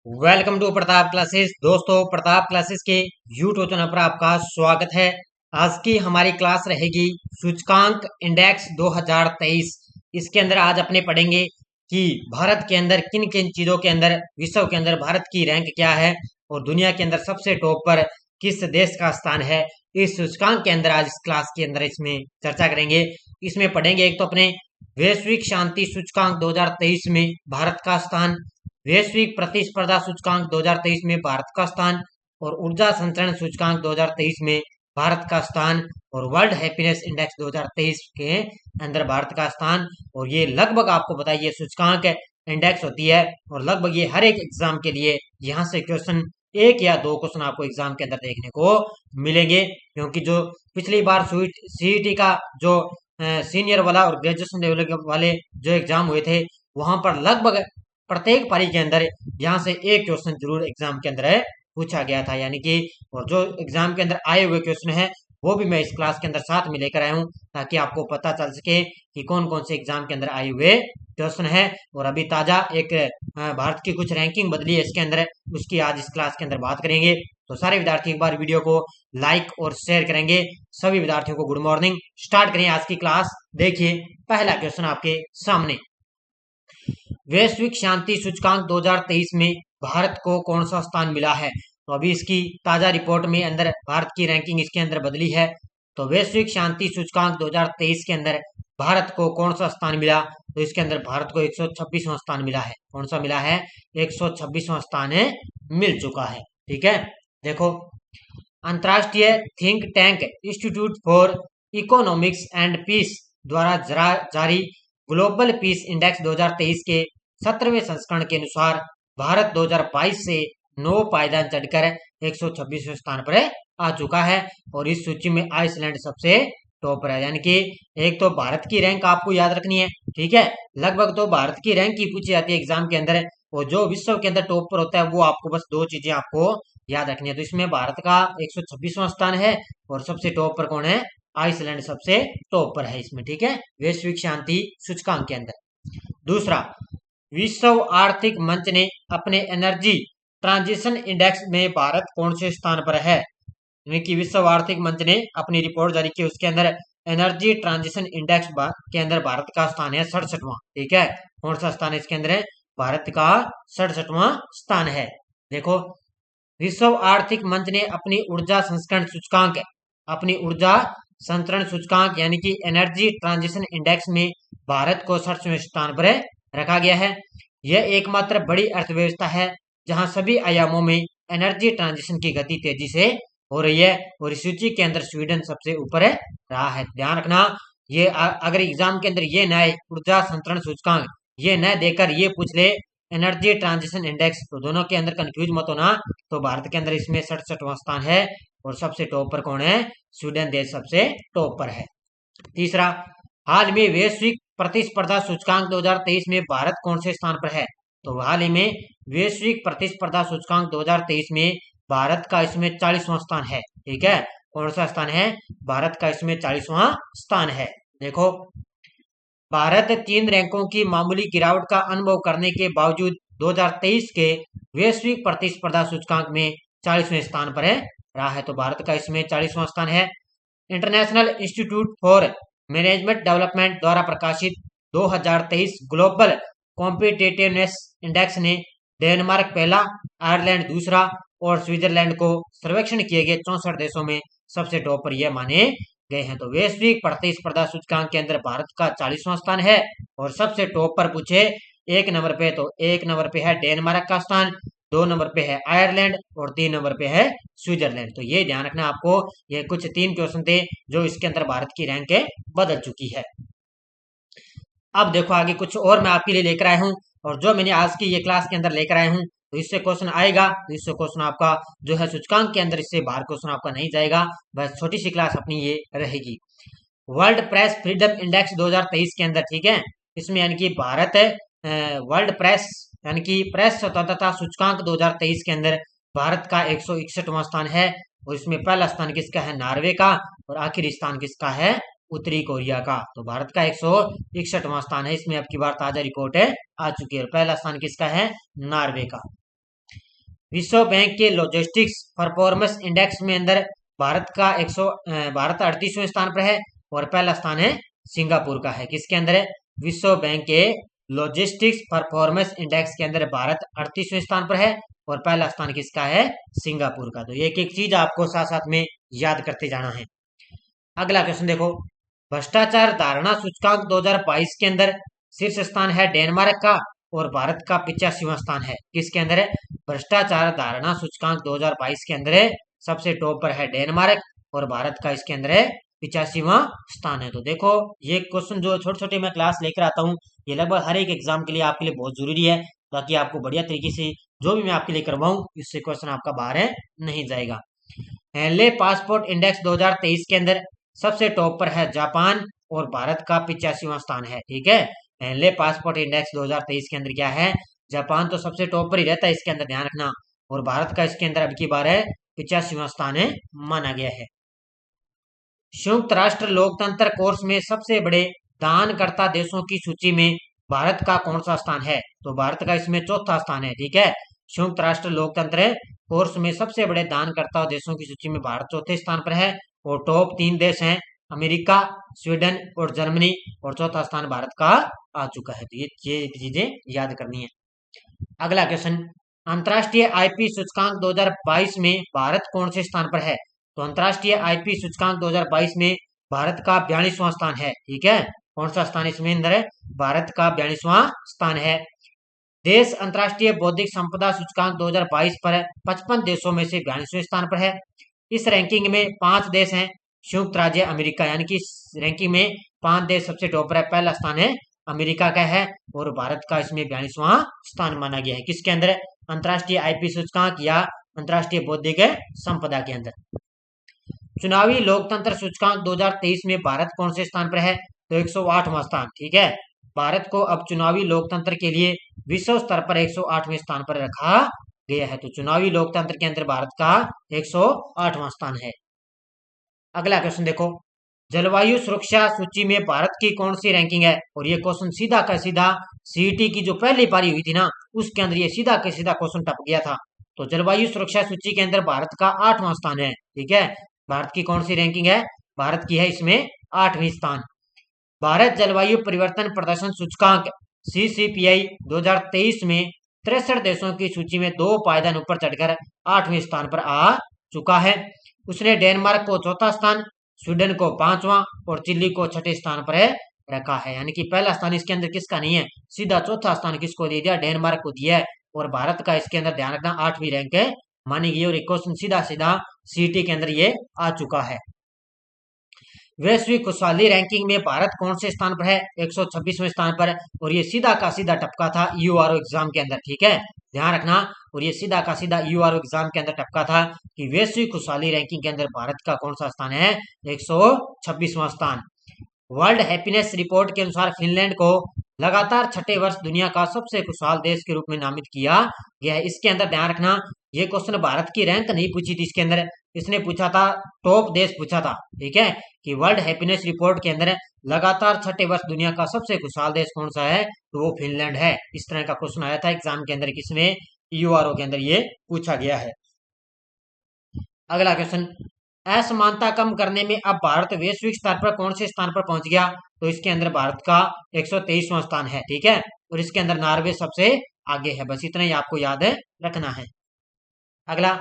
Welcome to Pratap classes. दोस्तों, Pratap classes के YouTube channel पर आपका स्वागत है। आज की हमारी क्लास रहेगी सूचकांक इंडेक्स 2023। इसके अंदर आज अपने पढ़ेंगे कि भारत के अंदर किन किन चीजों के अंदर, विश्व के अंदर भारत की रैंक क्या है और दुनिया के अंदर सबसे टॉप पर किस देश का स्थान है। इस सूचकांक के अंदर आज इस क्लास के अंदर इसमें चर्चा करेंगे। इसमें पढ़ेंगे एक तो अपने वैश्विक शांति सूचकांक 2023 में भारत का स्थान, वैश्विक प्रतिस्पर्धा सूचकांक 2023 में भारत का स्थान और ऊर्जा संचरण सूचकांक 2023 में भारत का स्थान और वर्ल्ड हैप्पीनेस इंडेक्स 2023 के अंदर भारत का स्थान। और ये लगभग आपको बताइए सूचकांक इंडेक्स होती है और लगभग ये हर एक एग्जाम के लिए यहाँ से क्वेश्चन एक या दो क्वेश्चन आपको एग्जाम के अंदर देखने को मिलेंगे, क्योंकि जो पिछली बार सीईटी का जो सीनियर वाला और ग्रेजुएशन लेवल वाले जो एग्जाम हुए थे वहां पर लगभग प्रत्येक पारी के अंदर यहाँ से एक क्वेश्चन जरूर एग्जाम के अंदर है पूछा गया था, यानी कि और जो एग्जाम के अंदर आए हुए क्वेश्चन है वो भी मैं इस क्लास के अंदर साथ में लेकर आया हूँ, ताकि आपको पता चल सके कि कौन कौन से एग्जाम के अंदर आए हुए क्वेश्चन है। और अभी ताजा एक भारत की कुछ रैंकिंग बदली है इसके अंदर, उसकी आज इस क्लास के अंदर बात करेंगे। तो सारे विद्यार्थी एक बार वीडियो को लाइक और शेयर करेंगे। सभी विद्यार्थियों को गुड मॉर्निंग। स्टार्ट करें आज की क्लास। देखिए पहला क्वेश्चन आपके सामने, वैश्विक शांति सूचकांक 2023 में भारत को कौन सा स्थान मिला है। तो अभी इसकी ताजा रिपोर्ट में अंदर भारत की रैंकिंग इसके अंदर बदली है। तो वैश्विक शांति सूचकांक 2023 के अंदर भारत को कौन सा स्थान मिला, तो इसके अंदर भारत को 126वां स्थान मिला है। कौन सा मिला है? 126वां स्थान है, मिल चुका है। ठीक है, देखो अंतरराष्ट्रीय think tank institute for economics and peace द्वारा जारी ग्लोबल पीस इंडेक्स 2023 के 17वें संस्करण के अनुसार भारत 2022 से 9 पायदान चढ़कर 126वें स्थान पर आ चुका है और इस सूची में आइसलैंड सबसे टॉप पर है। यानी कि एक तो भारत की रैंक आपको याद रखनी है, ठीक है, लगभग तो भारत की रैंक ही पूछी जाती है एग्जाम के अंदर, और जो विश्व के अंदर टॉप पर होता है वो आपको बस दो चीजें आपको याद रखनी है। तो इसमें भारत का 126वां स्थान है और सबसे टॉप पर कौन है? आइसलैंड सबसे टॉप पर है इसमें। ठीक है, वैश्विक शांति सूचकांक के अंदर। दूसरा, विश्व आर्थिक मंच ने अपने एनर्जी ट्रांजिशन इंडेक्स में भारत कौन से स्थान पर है। यानी कि विश्व आर्थिक मंच ने अपनी रिपोर्ट जारी की, उसके अंदर एनर्जी ट्रांजिशन इंडेक्स के अंदर भारत का स्थान है 67वां। ठीक है, कौन सा स्थान है इसके अंदर? भारत का 67वां स्थान है। देखो, विश्व आर्थिक मंच ने अपनी ऊर्जा संस्करण सूचकांक, अपनी ऊर्जा संतरण सूचकांक यानी कि एनर्जी ट्रांजिशन इंडेक्स में भारत को 67वें स्थान पर रखा गया है। यह एकमात्र बड़ी अर्थव्यवस्था है जहां सभी आयामों में एनर्जी ट्रांजिशन की गति तेजी से हो रही है और इस सूची के अंदर स्वीडन सबसे ऊपर रहा है। ध्यान रखना, ये अगर एग्जाम के अंदर ये नए ऊर्जा संतरण सूचकांक ये न देकर ये पूछ ले एनर्जी ट्रांजिशन इंडेक्स, तो दोनों के अंदर कंफ्यूज मत होना। तो भारत के अंदर इसमें 67वां स्थान है और सबसे टॉप पर कौन है? स्वीडन देश सबसे टॉप पर है। तीसरा, हाल में वैश्विक प्रतिस्पर्धा सूचकांक 2023 में भारत कौन से स्थान पर है। तो हाल ही में वैश्विक प्रतिस्पर्धा सूचकांक 2023 में भारत का इसमें 40वां स्थान है। ठीक है, कौन सा स्थान है? भारत का इसमें 40वां स्थान है। देखो, भारत 3 रैंकों की मामूली गिरावट का अनुभव करने के बावजूद 2023 के वैश्विक प्रतिस्पर्धा सूचकांक में 40वें स्थान पर रहा है। तो भारत का इसमें 40वां स्थान है। International institute for management development द्वारा प्रकाशित 2023 ग्लोबल कॉम्पिटिटिवनेस इंडेक्स ने डेनमार्क पहला, आयरलैंड दूसरा और स्विट्जरलैंड को सर्वेक्षण किए गए 64 देशों में सबसे टॉप पर यह माने गए हैं। तो वैश्विक प्रतिस्पर्धा सूचकांक के अंदर भारत का 40वां स्थान है और सबसे टॉप पर पूछे एक नंबर पे, तो एक नंबर पे है डेनमार्क का स्थान, 2 नंबर पे है आयरलैंड और 3 नंबर पे है स्विट्जरलैंड। तो ये ध्यान रखना आपको, ये कुछ 3 क्वेश्चन थे जो इसके अंदर भारत की रैंक बदल चुकी है। अब देखो आगे कुछ और मैं आपके लिए लेकर आया हूँ, और जो मैंने आज की ये क्लास के अंदर लेकर आया हूँ तो इससे क्वेश्चन आएगा, तो इससे क्वेश्चन आपका जो है सूचकांक के अंदर इससे बाहर क्वेश्चन आपका नहीं जाएगा, बस छोटी सी क्लास अपनी ये रहेगी। वर्ल्ड प्रेस फ्रीडम इंडेक्स 2023 के अंदर, ठीक है, इसमें यानी कि भारत वर्ल्ड प्रेस यानी कि प्रेस स्वतंत्रता सूचकांक 2023 के अंदर भारत का 161वां स्थान है और इसमें पहला स्थान किसका है? नॉर्वे का, और आखिरी स्थान किसका है? उत्तरी कोरिया का। तो भारत का 161वां स्थान है, इसमें अब की बार ताजा रिपोर्ट आ चुकी है। पहला स्थान किसका है? नॉर्वे का। विश्व बैंक के लॉजिस्टिक्स परफॉर्मेंस इंडेक्स में अंदर भारत 38वें स्थान पर है और पहला स्थान है सिंगापुर का है। किसके अंदर है? विश्व बैंक के लॉजिस्टिक्स परफॉर्मेंस इंडेक्स के अंदर भारत 38वें स्थान पर है और पहला स्थान किसका है? सिंगापुर का। तो एक एक चीज आपको साथ साथ में याद करते जाना है। अगला क्वेश्चन देखो, भ्रष्टाचार धारणा सूचकांक 2022 के अंदर शीर्ष स्थान है डेनमार्क का और भारत का 85वां स्थान है। किसके अंदर है? भ्रष्टाचार धारणा सूचकांक 2022 के अंदर है सबसे टॉप पर है डेनमार्क और भारत का इसके अंदर है 85वां स्थान है। तो देखो ये क्वेश्चन जो छोटे छोटे मैं क्लास लेकर आता हूँ, ये लगभग हर एक एग्जाम के लिए आपके लिए बहुत जरूरी है, ताकि आपको बढ़िया तरीके से जो भी मैं आपके लिए करवाऊं इससे क्वेश्चन आपका बाहर है नहीं जाएगा। हेनले पासपोर्ट इंडेक्स 2023 के अंदर सबसे टॉप पर है जापान और भारत का 85वां स्थान है। ठीक है, हेनले पासपोर्ट इंडेक्स 2023 के अंदर क्या है? जापान तो सबसे टॉप पर ही रहता है, इसके अंदर ध्यान रखना, और भारत का इसके अंदर अब की बार है 85वां स्थान है माना गया है। संयुक्त राष्ट्र लोकतंत्र कोर्स में सबसे बड़े दानकर्ता देशों की सूची में भारत का कौन सा स्थान है? तो भारत का इसमें चौथा स्थान है। ठीक है, संयुक्त राष्ट्र लोकतंत्र कोर्स में सबसे बड़े दानकर्ता देशों की सूची में भारत चौथे स्थान पर है और टॉप 3 देश हैं अमेरिका, स्वीडन और जर्मनी, और चौथा स्थान भारत का आ चुका है। तो ये चीजें याद करनी है। अगला क्वेश्चन, अंतर्राष्ट्रीय आईपी सूचकांक 2022 में भारत कौन से स्थान पर है? तो अंतर्राष्ट्रीय आईपी सूचकांक 2022 में भारत का 42वां स्थान है। ठीक है, कौन सा स्थान इसमें अंदर है? भारत का 42वां स्थान है। देश अंतर्राष्ट्रीय बौद्धिक संपदा सूचकांक 2022 पर 55 देशों में से 42वें स्थान पर है। इस रैंकिंग में 5 देश हैं संयुक्त राज्य अमेरिका, यानी कि रैंकिंग में 5 देश सबसे टॉप पर है। पहला स्थान है अमेरिका का है और भारत का इसमें 42वां स्थान माना गया है। किसके अंदर? अंतर्राष्ट्रीय आईपी सूचकांक या अंतर्राष्ट्रीय बौद्धिक संपदा के अंदर। चुनावी लोकतंत्र सूचकांक 2023 में भारत कौन से स्थान पर है? तो 108वां स्थान। ठीक है, भारत को अब चुनावी लोकतंत्र के लिए विश्व स्तर पर 108वें स्थान पर रखा गया है। तो चुनावी लोकतंत्र के अंदर भारत का 108वां स्थान है। अगला क्वेश्चन देखो, जलवायु सुरक्षा सूची में भारत की कौन सी रैंकिंग है? और ये क्वेश्चन सीधा का सीधा सीईटी की जो पहली पारी हुई थी ना, उसके अंदर ये सीधा का सीधा क्वेश्चन टप गया था। तो जलवायु सुरक्षा सूची के अंदर भारत का 8वां स्थान है। ठीक है, भारत की कौन सी रैंकिंग है? भारत की है इसमें 8वीं स्थान। भारत जलवायु परिवर्तन प्रदर्शन सूचकांक CCPI 2023 में 63 देशों की सूची में 2 पायदान ऊपर चढ़कर 8वें स्थान पर आ चुका है। उसने डेनमार्क को चौथा स्थान, स्वीडन को 5वां और चिली को 6ठे स्थान पर रखा है। यानी कि पहला स्थान इसके अंदर किसका नहीं है, सीधा चौथा स्थान किसको दे दिया? डेनमार्क को दिया है। और भारत का इसके अंदर ध्यान रखना 8वीं रैंक है मानी गई, और एक क्वेश्चन सीधा सीधा सीटी के अंदर ये आ चुका है। वैश्विक खुशहाली रैंकिंग में भारत कौन से स्थान पर है? 126वें स्थान पर, और ये सीधा का सीधा टपका था यूआरओ एग्जाम के अंदर। ठीक है, ध्यान रखना, और ये सीधा का सीधा यूआरओ एग्जाम के अंदर टपका था कि वैश्विक खुशहाली रैंकिंग के अंदर भारत का कौन सा स्थान है? 126वां स्थान। वर्ल्ड हैप्पीनेस रिपोर्ट के अनुसार फिनलैंड को लगातार 6ठे वर्ष दुनिया का सबसे खुशहाल देश के रूप में नामित किया गया है। इसके अंदर ध्यान रखना, ये क्वेश्चन भारत की रैंक नहीं पूछी थी, इसके अंदर इसने पूछा था टॉप देश पूछा था। ठीक है, कि वर्ल्ड हैप्पीनेस रिपोर्ट के अंदर लगातार 6ठे वर्ष दुनिया का सबसे खुशहाल देश कौन सा है? तो वो फिनलैंड है। इस तरह का क्वेश्चन आया था एग्जाम के अंदर, किसमें? यूआरओ के अंदर ये पूछा गया है। अगला क्वेश्चन, असमानता कम करने में अब भारत वैश्विक स्तर पर कौन से स्थान पर पहुंच गया? तो इसके अंदर भारत का 123वां स्थान है। ठीक है, और इसके अंदर नॉर्वे सबसे आगे है। बस इतना ही आपको याद रखना है। अगला,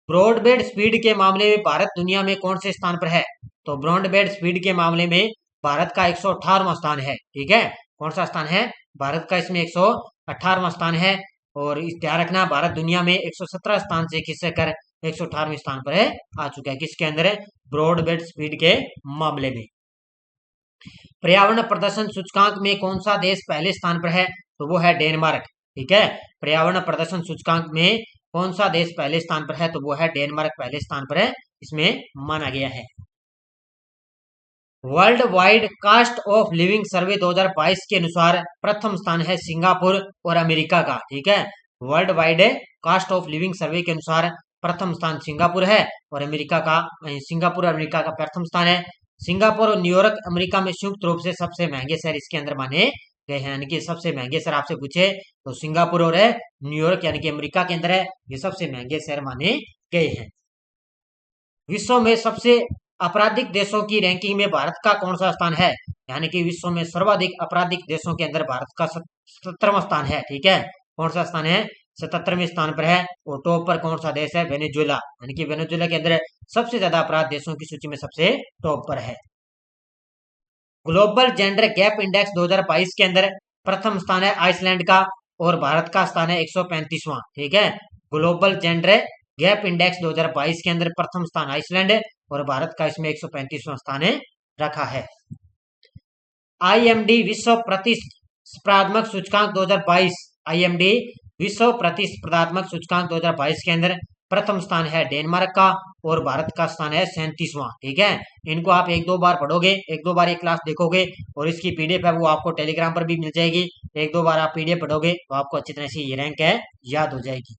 ब्रॉडबैंड स्पीड के मामले में भारत दुनिया में कौन से स्थान पर है? तो ब्रॉडबैंड स्पीड के मामले में भारत का 118वां स्थान है। ठीक है, कौन सा स्थान है? भारत का इसमें 118वां स्थान है, और ध्यान रखना भारत दुनिया में 117 स्थान से खिसक 118वें स्थान पर आ चुका है। किसके अंदर? ब्रॉडबैंड स्पीड के मामले में। पर्यावरण प्रदर्शन सूचकांक में कौन सा देश पहले स्थान पर है? तो वो है डेनमार्क। ठीक है, पर्यावरण प्रदर्शन सूचकांक में कौन सा देश पहले स्थान पर है? तो वो है डेनमार्क पहले स्थान पर है, इसमें माना गया है। World wide cost of living survey 2022 के अनुसार प्रथम स्थान है सिंगापुर और अमेरिका का। ठीक है, world wide cost of living survey के अनुसार प्रथम स्थान सिंगापुर है और अमेरिका का सिंगापुर और अमेरिका का प्रथम स्थान है। सिंगापुर और न्यूयॉर्क अमेरिका में संयुक्त रूप से सबसे महंगे शहर इसके अंदर माने गए हैं, यानी कि सबसे महंगे शहर आपसे पूछे तो सिंगापुर और न्यूयॉर्क यानी कि अमेरिका के अंदर है, ये सबसे महंगे शहर माने गए हैं। विश्व में सबसे आपराधिक देशों की रैंकिंग में भारत का कौन सा स्थान है, यानी कि विश्व में सर्वाधिक आपराधिक देशों के अंदर भारत का 77वां स्थान है। ठीक है, कौन सा स्थान है, 77वें स्थान पर है। और टॉप पर कौन सा देश है, वेनेजुएला, यानी कि वेनेजुएला के अंदर सबसे ज्यादा अपराध देशों की सूची में सबसे टॉप पर है। ग्लोबल जेंडर गैप इंडेक्स 2022 के अंदर प्रथम स्थान है आइसलैंड का और भारत का स्थान है 135वां। ठीक है, ग्लोबल जेंडर गैप इंडेक्स 2022 के अंदर प्रथम स्थान आइसलैंड है और भारत का इसमें 135वां स्थान है रखा है। आईएमडी विश्व प्रतिस्पर्धात्मक सूचकांक 2022, आईएमडी विश्व प्रतिस्पर्धात्मक सूचकांक 2022 के अंदर प्रथम स्थान है डेनमार्क का और भारत का स्थान है 37वां। ठीक है, इनको आप एक दो बार पढ़ोगे, एक दो बार ये क्लास देखोगे और इसकी पीडीएफ है वो आपको टेलीग्राम पर भी मिल जाएगी। एक दो बार आप पीडीएफ पढ़ोगे तो आपको अच्छी तरह से ये रैंक है याद हो जाएगी।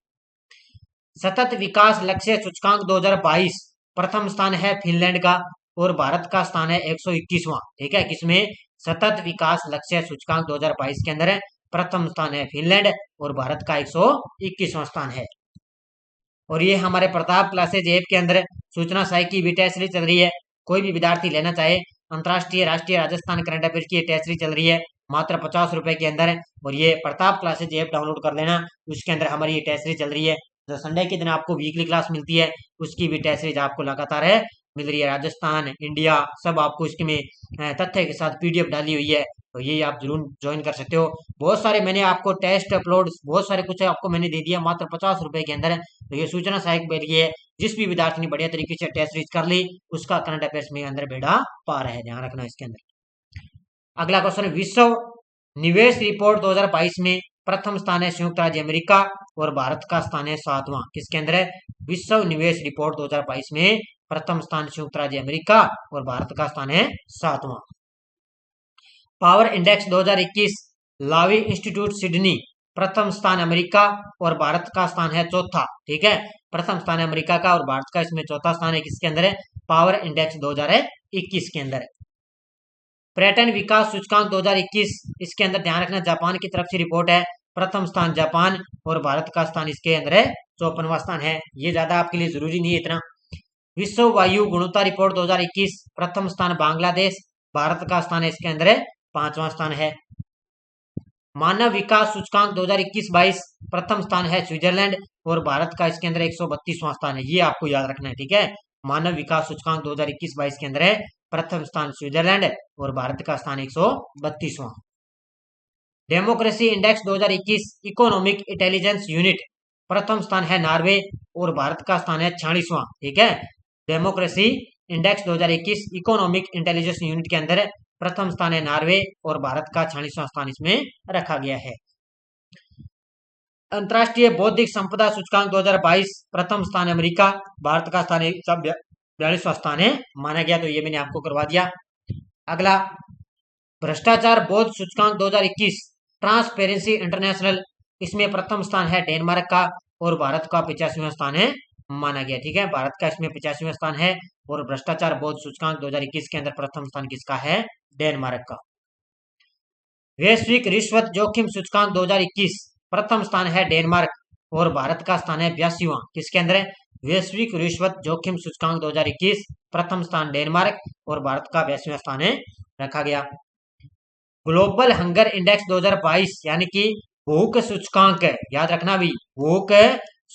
सतत विकास लक्ष्य सूचकांक 2022 प्रथम स्थान है फिनलैंड का और भारत का स्थान है 121वां। ठीक है, किसमें, सतत विकास लक्ष्य सूचकांक 2022 के अंदर प्रथम स्थान है फिनलैंड और भारत का 121वां स्थान है। और ये हमारे प्रताप क्लासेज ऐप के अंदर सूचना सहायक की भी टेस्ट सीरीज चल रही है। कोई भी विद्यार्थी लेना चाहे, अंतरराष्ट्रीय राष्ट्रीय राजस्थान करंट अफेयर्स की टेस्ट सीरीज चल रही है मात्र 50 रुपए के अंदर। और ये प्रताप क्लासेज ऐप डाउनलोड कर लेना, उसके अंदर हमारी ये टेस्ट सीरीज चल रही है। जो संडे के दिन आपको वीकली क्लास मिलती है उसकी भी टेस्ट सीरीज आपको लगातार है मिल रही है। राजस्थान, इंडिया सब आपको इसमें तथ्य के साथ पीडीएफ डाली हुई है, तो ये आप जरूर ज्वाइन कर सकते हो। बहुत सारे मैंने आपको टेस्ट अपलोड बहुत सारे कुछ आपको मैंने दे दिया मात्र 50 रुपए के अंदर। तो ये सूचना सहायक के लिए है, जिस भी विद्यार्थी ने बढ़िया तरीके से टेस्ट सीरीज कर ली उसका करंट अफेयर्स में अंदर बेड़ा पार है, ध्यान रखना इसके अंदर। अगला क्वेश्चन, विश्व निवेश रिपोर्ट 2022 में प्रथम स्थान है संयुक्त राज्य अमेरिका और भारत का स्थान है 7वां। किसके अंदर है, विश्व निवेश रिपोर्ट 2022 में प्रथम स्थान संयुक्त राज्य अमेरिका और भारत का स्थान है 7वां। पावर इंडेक्स 2021 लावी इंस्टीट्यूट सिडनी प्रथम स्थान अमेरिका और भारत का स्थान है चौथा। ठीक है, प्रथम स्थान है अमेरिका का और भारत का इसमें चौथा स्थान है। किसके अंदर है, पावर इंडेक्स 2021 के अंदर है। पर्यटन विकास सूचकांक 2021, इसके अंदर ध्यान रखना जापान की तरफ से रिपोर्ट है, प्रथम स्थान जापान और भारत का स्थान इसके अंदर है 54वां स्थान है। ये ज्यादा आपके लिए जरूरी नहीं है इतना। विश्व वायु गुणवत्ता रिपोर्ट 2021 प्रथम स्थान बांग्लादेश, भारत का स्थान है इसके अंदर है 5वां स्थान है। मानव विकास सूचकांक 2021-22 प्रथम स्थान है स्विट्जरलैंड और भारत का इसके अंदर 132वां स्थान है। ये आपको याद रखना है। ठीक है, मानव विकास सूचकांक 2021-22 के अंदर है प्रथम स्थान स्विट्जरलैंड और भारत का स्थान 132वां। Democracy index 2021 economic intelligence unit प्रथम स्थान है नॉर्वे और भारत का स्थान है 46वां। ठीक है, democracy index 2021 economic intelligence unit के अंदर प्रथम स्थान है नॉर्वे और भारत का 46वां स्थान इसमें रखा गया है। अंतरराष्ट्रीय बौद्धिक संपदा सूचकांक 2022 प्रथम स्थान अमेरिका, भारत का स्थान 42वां स्थान है माना गया। तो ये मैंने आपको करवा दिया। अगला, भ्रष्टाचार बोध सूचकांक 2021 ट्रांसपेरेंसी इंटरनेशनल, इसमें प्रथम स्थान है डेनमार्क का और भारत का 85वां स्थान है माना गया। ठीक है, भारत का इसमें 85वां स्थान है और भ्रष्टाचार बोध सूचकांक 2021 के अंदर प्रथम स्थान किसका है, डेनमार्क का। वैश्विक रिश्वत जोखिम सूचकांक 2021 प्रथम स्थान है डेनमार्क और भारत का स्थान है 82वां। किसके अंदर है, वैश्विक रिश्वत जोखिम सूचकांक 2021 प्रथम स्थान डेनमार्क और भारत का 82वां स्थान है रखा गया। ग्लोबल हंगर इंडेक्स 2022 यानी कि भूख सूचकांक, याद रखना भी भूख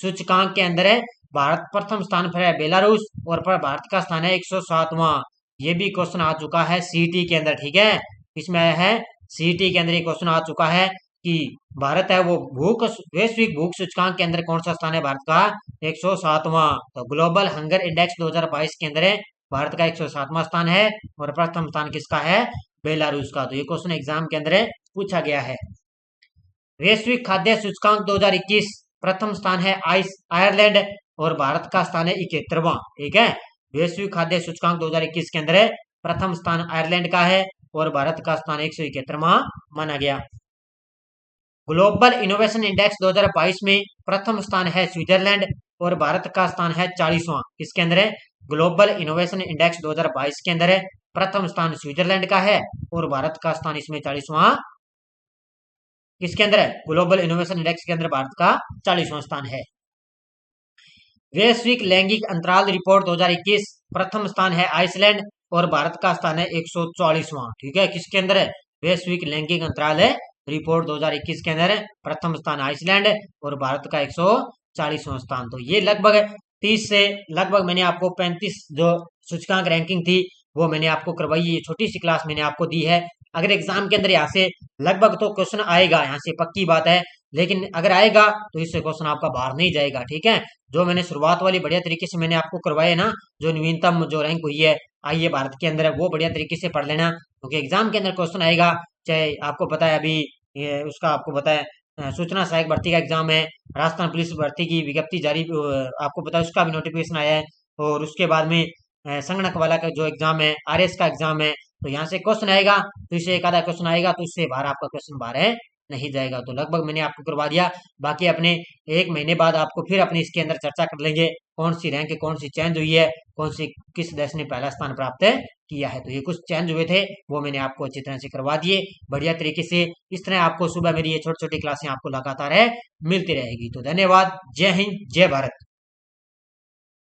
सूचकांक के अंदर है भारत प्रथम स्थान पर है बेलारूस और पर भारत का स्थान है 107वां। ये भी क्वेश्चन आ चुका है सीटी के अंदर। ठीक है, इसमें आया है सीटी के अंदर ये क्वेश्चन आ चुका है कि भारत है वो भूख वैश्विक भूख सूचकांक के अंदर कौन सा स्थान है भारत का, 107वां। तो ग्लोबल हंगर इंडेक्स 2022 के अंदर है भारत का 107वां स्थान है और प्रथम स्थान किसका है, बेलारूस का। तो ये क्वेश्चन एग्जाम के अंदर पूछा गया है। वैश्विक खाद्य सूचकांक 2021 प्रथम स्थान है आयरलैंड और भारत का स्थान है 71वां। ठीक है, वैश्विक खाद्य सूचकांक 2021 के अंदर प्रथम स्थान आयरलैंड का है और भारत का स्थान 171वां माना गया। ग्लोबल इनोवेशन इंडेक्स 2022 में प्रथम स्थान है स्विट्जरलैंड और भारत का स्थान है 40वां। किसके अंदर है, ग्लोबल इनोवेशन इंडेक्स 2022 के अंदर प्रथम स्थान स्विट्जरलैंड का है और भारत का स्थान इसमें 40वां किसके अंदर है? ग्लोबल इनोवेशन इंडेक्स के अंदर भारत का 40वां स्थान है। वैश्विक लैंगिक अंतराल रिपोर्ट 2021 प्रथम स्थान है आइसलैंड और भारत का स्थान है 144वां। ठीक है, किसके अंदर है? वैश्विक लैंगिक अंतराल है रिपोर्ट 2021 के अंदर प्रथम स्थान आइसलैंड और भारत का 140वां स्थान। तो ये लगभग 30 से लगभग मैंने आपको 35 जो सूचकांक रैंकिंग थी वो मैंने आपको करवाई। ये छोटी सी क्लास मैंने आपको दी है। अगर एग्जाम के अंदर यहाँ से लगभग तो क्वेश्चन आएगा, यहाँ से पक्की बात है, लेकिन अगर आएगा तो इससे क्वेश्चन आपका बाहर नहीं जाएगा। ठीक है, जो मैंने शुरुआत वाली बढ़िया तरीके से मैंने आपको करवाए ना, जो नवीनतम जो रैंक हुई है आई है भारत के अंदर, वो बढ़िया तरीके से पढ़ लेना, क्योंकि एग्जाम के अंदर क्वेश्चन आएगा। चाहे आपको पता है अभी उसका आपको पता है सूचना सहायक भर्ती का एग्जाम है, राजस्थान पुलिस भर्ती की विज्ञप्ति जारी आपको पता है उसका भी नोटिफिकेशन आया है, और उसके बाद में संगणक वाला का जो एग्जाम है, आरएस का एग्जाम है, तो यहाँ से क्वेश्चन आएगा, तो इससे एक आधा क्वेश्चन आएगा, तो इससे बाहर आपका क्वेश्चन बाहर है नहीं जाएगा। तो लगभग मैंने आपको करवा दिया। बाकी अपने 1 महीने बाद आपको फिर अपने इसके अंदर चर्चा कर लेंगे, कौन सी रैंक कौन सी चेंज हुई है, कौन सी किस देश ने पहला स्थान प्राप्त किया है। तो ये कुछ चेंज हुए थे वो मैंने आपको अच्छी तरह से करवा दिए बढ़िया तरीके से। इस तरह आपको सुबह मेरी ये छोटी छोटी क्लासें आपको लगातार है मिलती रहेगी। तो धन्यवाद, जय हिंद, जय भारत।